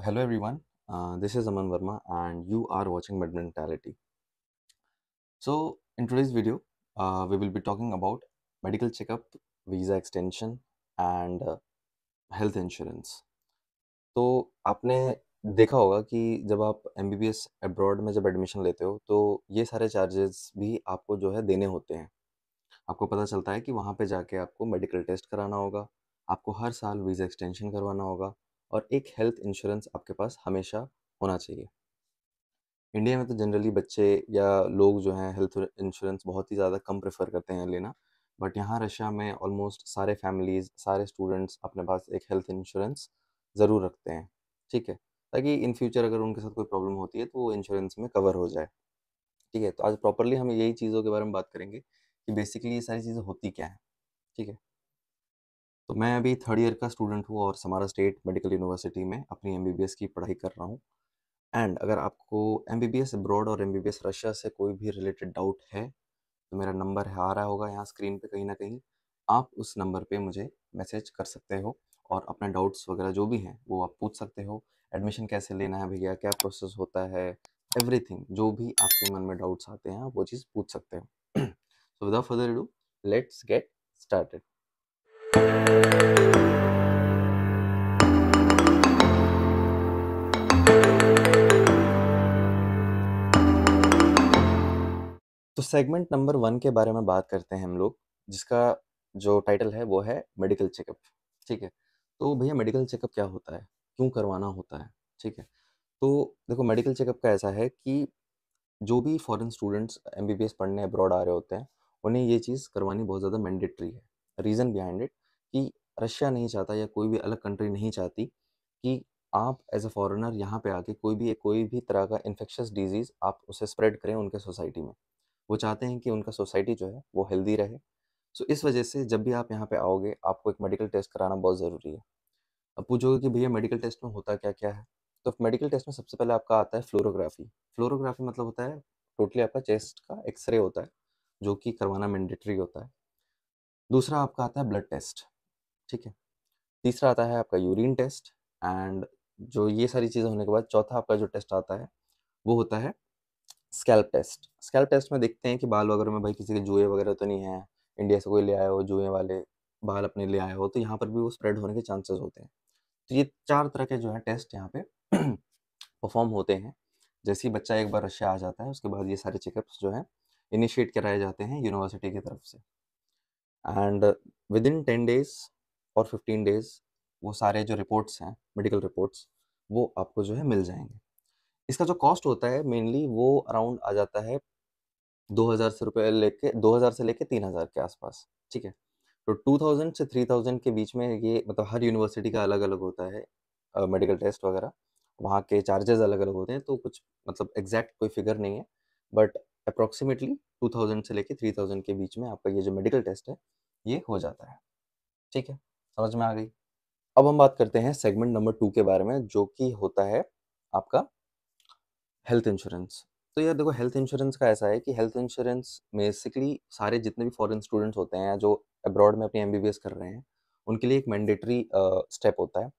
Hello everyone, this is Aman Verma and you are watching Med Mentality. So, in today's video, we will be talking about medical checkup, visa extension and health insurance. तो आपने देखा होगा कि जब आप MBBS abroad में जब admission लेते हो तो ये सारे चार्जेस भी आपको जो है देने होते हैं। आपको पता चलता है कि वहाँ पे जाके आपको मेडिकल टेस्ट कराना होगा, आपको हर साल वीज़ा एक्सटेंशन करवाना होगा और एक हेल्थ इंश्योरेंस आपके पास हमेशा होना चाहिए। इंडिया में तो जनरली बच्चे या लोग जो हैं हेल्थ इंश्योरेंस बहुत ही ज़्यादा कम प्रेफर करते हैं लेना, बट यहाँ रशिया में ऑलमोस्ट सारे फैमिलीज़, सारे स्टूडेंट्स अपने पास एक हेल्थ इंश्योरेंस ज़रूर रखते हैं, ठीक है? ताकि इन फ्यूचर अगर उनके साथ कोई प्रॉब्लम होती है तो वो इंश्योरेंस में कवर हो जाए, ठीक है? तो आज प्रॉपरली हम यही चीज़ों के बारे में बात करेंगे कि बेसिकली ये सारी चीज़ें होती क्या हैं, ठीक है? तो मैं अभी थर्ड ईयर का स्टूडेंट हूँ और समारा स्टेट मेडिकल यूनिवर्सिटी में अपनी MBBS की पढ़ाई कर रहा हूँ। एंड अगर आपको MBBS अब्रॉड और MBBS रशिया से कोई भी रिलेटेड डाउट है तो मेरा नंबर है आ रहा होगा यहाँ स्क्रीन पे कहीं ना कहीं। आप उस नंबर पे मुझे मैसेज कर सकते हो और अपने डाउट्स वगैरह जो भी हैं वो आप पूछ सकते हो। एडमिशन कैसे लेना है भैया, क्या प्रोसेस होता है, एवरीथिंग जो भी आपके मन में डाउट्स आते हैं आप वो चीज़ पूछ सकते हो। So without further do, let's get started. तो सेगमेंट नंबर 1 के बारे में बात करते हैं हम लोग, जिसका जो टाइटल है वो है मेडिकल चेकअप, ठीक है? तो भैया मेडिकल चेकअप क्या होता है? क्यों करवाना होता है? ठीक है? तो देखो मेडिकल चेकअप का ऐसा है कि जो भी फॉरेन स्टूडेंट्स MBBS पढ़ने अब्रॉड आ रहे होते हैं, उन्हें ये चीज़ करवानी बहुत ज़्यादा मैंडेटरी है। रीज़न बिहाइंड इट कि रशिया नहीं चाहता या कोई भी अलग कंट्री नहीं चाहती कि आप एज़ अ फॉरेनर यहाँ पे आके कोई भी तरह का इन्फेक्शियस डिज़ीज़ आप उसे स्प्रेड करें उनके सोसाइटी में। वो चाहते हैं कि उनका सोसाइटी जो है वो हेल्दी रहे। सो इस वजह से जब भी आप यहाँ पे आओगे आपको एक मेडिकल टेस्ट कराना बहुत ज़रूरी है। अब पूछोगे कि भैया मेडिकल टेस्ट में होता क्या-क्या है? तो मेडिकल टेस्ट में सबसे पहले आपका आता है फ्लोरोग्राफी। फ्लोरोग्राफी मतलब होता है टोटली आपका चेस्ट का एक्स-रे होता है, जो कि करवाना मैंडेटरी होता है। दूसरा आपका आता है ब्लड टेस्ट, ठीक है? तीसरा आता है आपका यूरिन टेस्ट एंड जो ये सारी चीज़ें होने के बाद चौथा आपका जो टेस्ट आता है, वो होता है स्कैल्प टेस्ट। स्कैल्प टेस्ट में देखते हैं कि बाल वगैरह में भाई किसी के जुए वगैरह तो नहीं है, इंडिया से कोई ले आया हो जुए वाले बाल अपने ले आया हो, तो यहाँ पर भी वो स्प्रेड होने के चांसेस होते हैं। तो ये 4 तरह के जो है टेस्ट यहाँ पे परफॉर्म होते हैं। जैसे ही बच्चा एक बार रशिया आ जाता है उसके बाद ये सारे चेकअप्स जो हैं इनिशिएट कराए जाते हैं यूनिवर्सिटी की तरफ से एंड विदिन 10 डेज़ और 15 डेज़ वो सारे जो रिपोर्ट्स हैं, मेडिकल रिपोर्ट्स, वो आपको जो है मिल जाएँगे। इसका जो कॉस्ट होता है मेनली वो अराउंड आ जाता है 2000 से रुपए लेके 2000 से लेके 3000 के आसपास, ठीक है? तो 2000 से 3000 के बीच में ये मतलब हर यूनिवर्सिटी का अलग-अलग होता है मेडिकल टेस्ट वगैरह, वहाँ के चार्जेस अलग-अलग होते हैं, तो कुछ मतलब एग्ज़ैक्ट कोई फिगर नहीं है, बट अप्रॉक्सिमेटली 2000 से लेके 3000 के बीच में आपका ये जो मेडिकल टेस्ट है, ये हो जाता है, ठीक है? समझ में आ गई? अब हम बात करते हैं सेगमेंट नंबर 2 के बारे में, जो कि होता है आपका हेल्थ इंश्योरेंस। तो यार देखो हेल्थ इंश्योरेंस का ऐसा है कि हेल्थ इंश्योरेंस बेसिकली सारे जितने भी फॉरेन स्टूडेंट्स होते हैं जो अब्रॉड में अपनी MBBS कर रहे हैं, उनके लिए एक मैंडेटरी स्टेप होता है।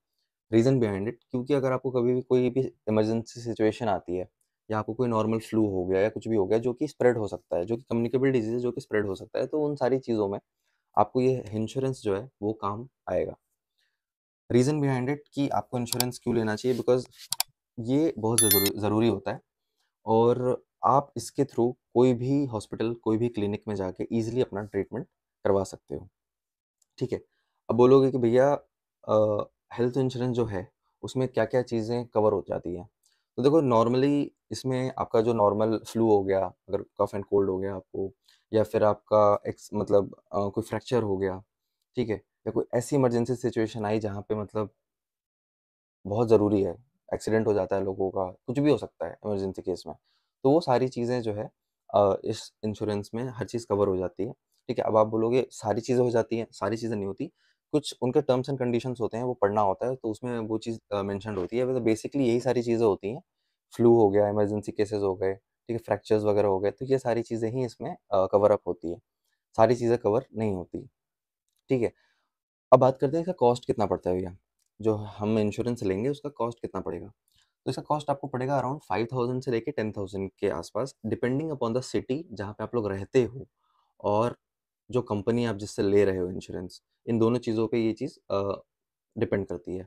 रीज़न बिहाइंड इट क्योंकि अगर आपको कभी भी कोई भी इमरजेंसी सिचुएशन आती है या आपको कोई नॉर्मल फ्लू हो गया या कुछ भी हो गया जो कि स्प्रेड हो सकता है, जो कि कम्युनिकेबल डिजीज़ है जो कि स्प्रेड हो सकता है, तो उन सारी चीज़ों में आपको ये इंश्योरेंस जो है वो काम आएगा। रीज़न बिहाइंड इट कि आपको इंश्योरेंस क्यों लेना चाहिए बिकॉज़ ये बहुत ज़रूरी होता है और आप इसके थ्रू कोई भी हॉस्पिटल, कोई भी क्लिनिक में जाके ईज़िली अपना ट्रीटमेंट करवा सकते हो, ठीक है? अब बोलोगे कि भैया हेल्थ इंश्योरेंस जो है, उसमें क्या-क्या चीज़ें कवर हो जाती हैं? तो देखो नॉर्मली इसमें आपका जो नॉर्मल फ्लू हो गया, अगर कफ एंड कोल्ड हो गया आपको या फिर आपका मतलब कोई फ्रैक्चर हो गया, ठीक है? या कोई ऐसी इमरजेंसी सिचुएशन आई जहाँ पे मतलब बहुत ज़रूरी है, एक्सीडेंट हो जाता है लोगों का, कुछ भी हो सकता है इमरजेंसी केस में। तो वो सारी चीज़ें जो है इस इंश्योरेंस में हर चीज़ कवर हो जाती है, ठीक है? अब आप बोलोगे सारी चीज़ें हो जाती हैं, सारी चीज़ें नहीं होती, कुछ उनके टर्म्स एंड कंडीशंस होते हैं, वो पढ़ना होता है, तो उसमें वो चीज़ मेंशन्ड होती है, मतलब बेसिकली यही सारी चीज़ें होती हैं। फ्लू हो गया, इमरजेंसी केसेज़ हो गए, ठीक है? फ्रैक्चर्स वगैरह हो गए, तो ये सारी चीज़ें ही इसमें कवर अप होती हैं, सारी चीज़ें कवर नहीं होती, ठीक है? अब बात करते हैं इसका कॉस्ट कितना पड़ता है भैया? जो हम इंश्योरेंस लेंगे उसका कॉस्ट कितना पड़ेगा। तो इसका कॉस्ट आपको पड़ेगा अराउंड 5000 से लेके 10,000 के आसपास, डिपेंडिंग अपॉन द सिटी जहाँ पे आप लोग रहते हो और जो कंपनी आप जिससे ले रहे हो इंश्योरेंस, इन दोनों चीज़ों पे ये चीज़ डिपेंड करती है।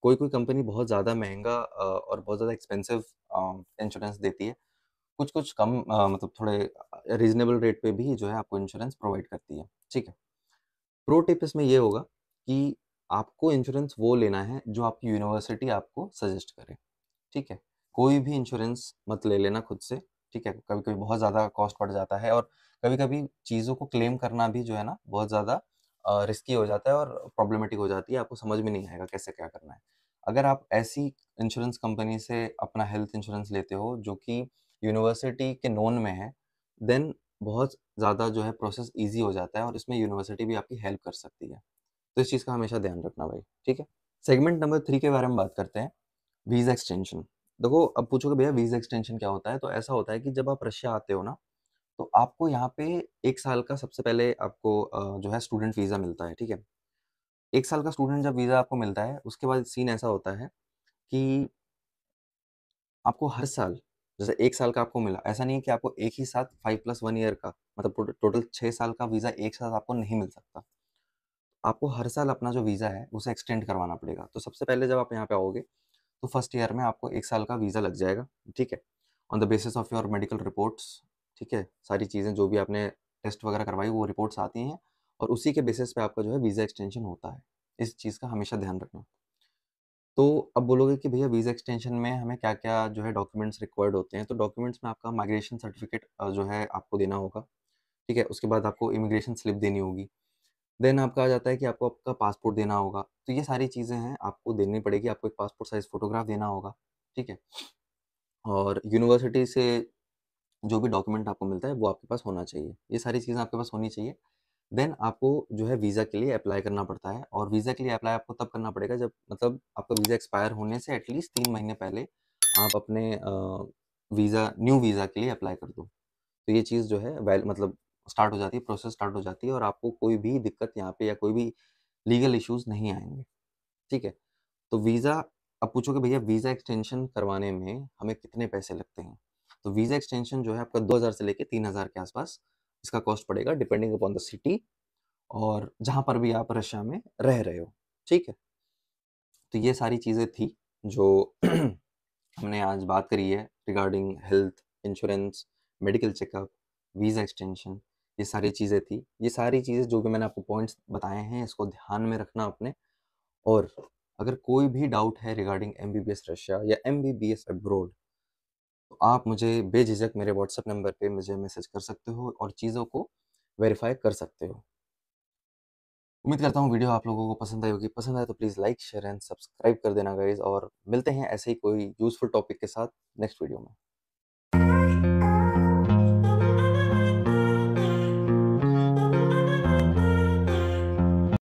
कोई-कोई कंपनी बहुत ज़्यादा महँगा और बहुत ज़्यादा एक्सपेंसिव इंश्योरेंस देती है। कुछ-कुछ कम मतलब थोड़े रीज़नेबल रेट पे भी जो है आपको इंश्योरेंस प्रोवाइड करती है, ठीक है। प्रो टिप इसमें ये होगा कि आपको इंश्योरेंस वो लेना है जो आपकी यूनिवर्सिटी आपको सजेस्ट करे, ठीक है। कोई भी इंश्योरेंस मत ले लेना खुद से, ठीक है। कभी-कभी बहुत ज़्यादा कॉस्ट पड़ जाता है और कभी-कभी चीज़ों को क्लेम करना भी जो है ना बहुत ज़्यादा रिस्की हो जाता है और प्रॉब्लमेटिक हो जाती है, आपको समझ में नहीं आएगा कैसे क्या करना है। अगर आप ऐसी इंश्योरेंस कंपनी से अपना हेल्थ इंश्योरेंस लेते हो जो कि यूनिवर्सिटी के नोन में है, देन बहुत ज़्यादा जो है प्रोसेस ईज़ी हो जाता है और इसमें यूनिवर्सिटी भी आपकी हेल्प कर सकती है। तो इस चीज़ का हमेशा ध्यान रखना भाई, ठीक है? सेगमेंट नंबर 3 के बारे में बात करते हैं, वीज़ा एक्सटेंशन। देखो, अब पूछोगे भैया वीज़ा एक्सटेंशन क्या होता है? तो ऐसा होता है कि जब आप रशिया आते हो ना, तो आपको यहाँ पे 1 साल का सबसे पहले आपको जो है स्टूडेंट वीज़ा मिलता है, ठीक है? 1 साल का स्टूडेंट जब वीज़ा आपको मिलता है, उसके बाद सीन ऐसा होता है कि आपको हर साल, जैसे 1 साल का आपको मिला, ऐसा नहीं है कि आपको एक ही साथ 5+1 ईयर का मतलब टोटल 6 साल का वीज़ा एक साथ आपको नहीं मिल सकता। आपको हर साल अपना जो वीज़ा है, उसे एक्सटेंड करवाना पड़ेगा। तो सबसे पहले जब आप यहाँ पे आओगे, तो फर्स्ट ईयर में आपको 1 साल का वीज़ा लग जाएगा, ठीक है? On the basis of your medical reports, ठीक है? सारी चीज़ें जो भी आपने टेस्ट वगैरह करवाई, वो रिपोर्ट्स आती हैं और उसी के बेसिस पे आपका जो है वीज़ा एक्सटेंशन होता है। इस चीज़ का हमेशा ध्यान रखना। तो अब बोलोगे कि भैया वीज़ा एक्सटेंशन में हमें क्या-क्या जो है डॉक्यूमेंट्स रिक्वायर्ड होते हैं, तो डॉक्यूमेंट्स में आपका माइग्रेशन सर्टिफिकेट जो है आपको देना होगा, ठीक है? उसके बाद आपको इमिग्रेशन स्लिप देनी होगी। देन आपका आ जाता है कि आपको आपका पासपोर्ट देना होगा। तो ये सारी चीज़ें हैं, आपको देनी पड़ेगी, आपको एक पासपोर्ट साइज़ फ़ोटोग्राफ देना होगा, ठीक है? और यूनिवर्सिटी से जो भी डॉक्यूमेंट आपको मिलता है, वो आपके पास होना चाहिए। ये सारी चीज़ें आपके पास होनी चाहिए। देन आपको जो है वीज़ा के लिए अप्लाई करना पड़ता है और वीज़ा के लिए अप्लाई आपको तब करना पड़ेगा जब मतलब आपका वीज़ा एक्सपायर होने से एटलीस्ट 3 महीने पहले आप अपने न्यू वीज़ा के लिए अप्लाई कर दो। तो ये चीज़ जो है मतलब स्टार्ट हो जाती है, प्रोसेस स्टार्ट हो जाती है और आपको कोई भी दिक्कत यहाँ पे या कोई भी लीगल इश्यूज़ नहीं आएँगे, ठीक है? तो वीज़ा, अब पूछोगे भैया वीज़ा एक्सटेंशन करवाने में हमें कितने पैसे लगते हैं? तो वीज़ा एक्सटेंशन जो है आपका 2000 से लेके 3000 के आसपास इसका कॉस्ट पड़ेगा डिपेंडिंग अपॉन द सिटी और जहाँ पर भी आप रशिया में रह रहे हो, ठीक है? तो ये सारी चीज़ें थी जो हमने आज बात करी है regarding health, insurance, medical checkup, visa extension, ये सारी चीज़ें थी। ये सारी चीज़ें जो भी मैंने आपको पॉइंट्स बताए हैं, इसको ध्यान में रखना अपने। और अगर कोई भी डाउट है रिगार्डिंग एमबीबीएस रशिया या एमबीबीएस अब्रॉड, तो आप मुझे बेझिझक मेरे व्हाट्सएप नंबर पे मुझे मैसेज कर सकते हो और चीज़ों को वेरीफ़ाई कर सकते हो। उम्मीद करता हूँ वीडियो आप लोगों को पसंद आई होगी। पसंद आए तो please like, share and subscribe कर देना गाइज़ और मिलते हैं ऐसे ही कोई यूज़फुल टॉपिक के साथ नेक्स्ट वीडियो में।